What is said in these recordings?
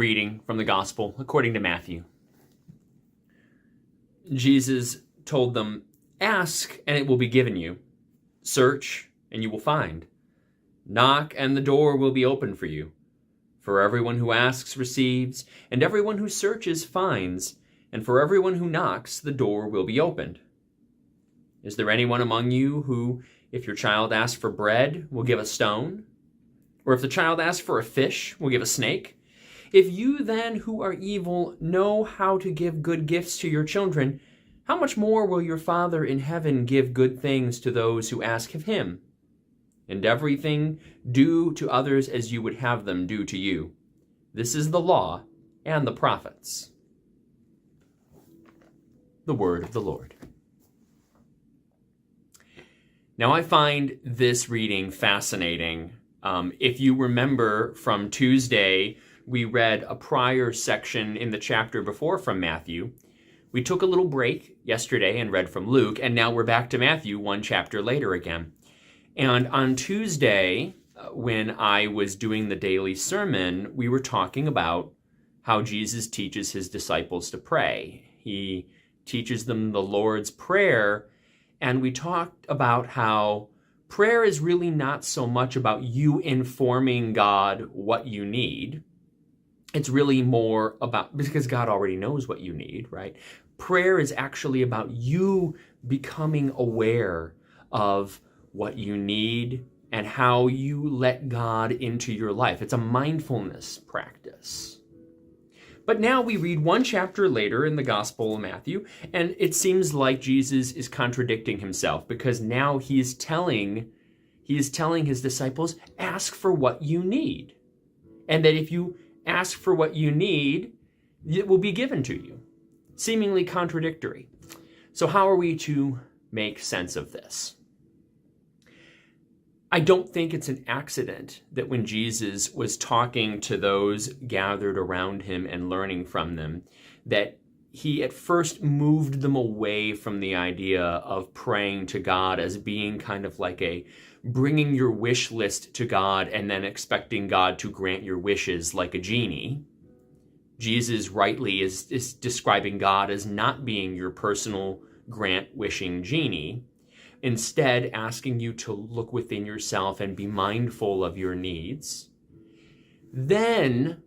reading from the Gospel according to Matthew. Jesus told them, "Ask, and it will be given you. Search, and you will find. Knock, and the door will be opened for you. For everyone who asks receives, and everyone who searches finds, and for everyone who knocks, the door will be opened. Is there anyone among you who, if your child asks for bread, will give a stone? Or if the child asks for a fish, will give a snake? If you then, who are evil, know how to give good gifts to your children, how much more will your Father in heaven give good things to those who ask of him? And everything do to others as you would have them do to you. This is the law and the prophets." The word of the Lord. Now I find this reading fascinating. If you remember from Tuesday, we read a prior section in the chapter before from Matthew. We took a little break yesterday and read from Luke, and now we're back to Matthew one chapter later again. And on Tuesday, when I was doing the daily sermon, we were talking about how Jesus teaches his disciples to pray. He teaches them the Lord's Prayer, and we talked about how prayer is really not so much about you informing God what you need. It's really more about, because God already knows what you need, right? Prayer is actually about you becoming aware of what you need and how you let God into your life. It's a mindfulness practice. But now we read one chapter later in the Gospel of Matthew, and it seems like Jesus is contradicting himself, because now he is telling his disciples, ask for what you need. And that if you ask for what you need, it will be given to you. Seemingly contradictory. So how are we to make sense of this? I don't think it's an accident that when Jesus was talking to those gathered around him and learning from them, that he at first moved them away from the idea of praying to God as being kind of like a bringing your wish list to God and then expecting God to grant your wishes like a genie. Jesus rightly is describing God as not being your personal grant-wishing genie, instead asking you to look within yourself and be mindful of your needs. Then,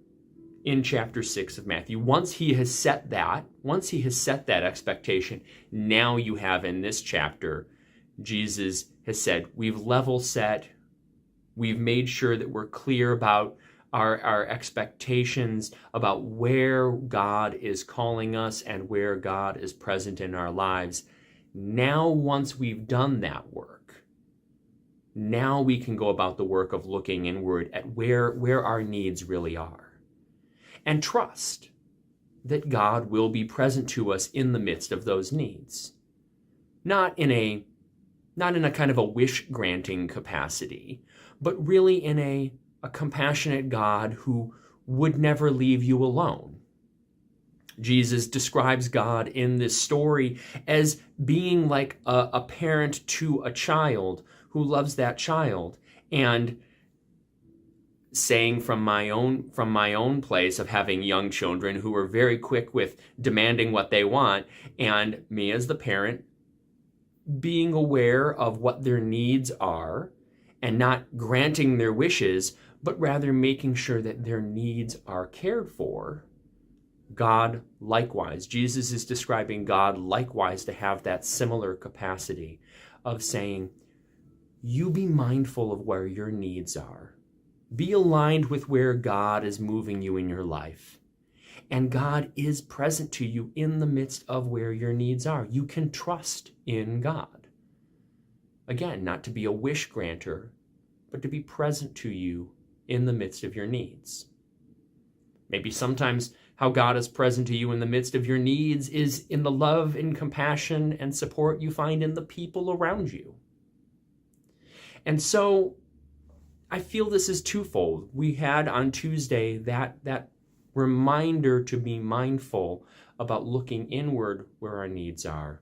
in chapter 6 of Matthew, once he has set that expectation, now you have in this chapter, Jesus has said, we've level set, we've made sure that we're clear about our expectations, about where God is calling us and where God is present in our lives. Now, once we've done that work, now we can go about the work of looking inward at where our needs really are. And trust that God will be present to us in the midst of those needs. Not in a kind of a wish-granting capacity, but really in a compassionate God who would never leave you alone. Jesus describes God in this story as being like a parent to a child who loves that child, and saying from my own place of having young children who are very quick with demanding what they want, and me as the parent being aware of what their needs are and not granting their wishes, but rather making sure that their needs are cared for. God likewise, Jesus is describing God likewise to have that similar capacity of saying, you be mindful of where your needs are. Be aligned with where God is moving you in your life. And God is present to you in the midst of where your needs are. You can trust in God. Again, not to be a wish granter, but to be present to you in the midst of your needs. Maybe sometimes how God is present to you in the midst of your needs is in the love and compassion and support you find in the people around you. And so I feel this is twofold. We had on Tuesday that reminder to be mindful about looking inward where our needs are.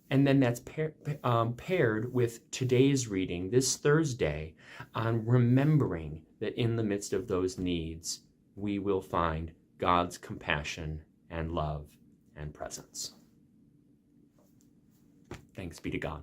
And then that's paired with today's reading, this Thursday, on remembering that in the midst of those needs, we will find God's compassion and love and presence. Thanks be to God.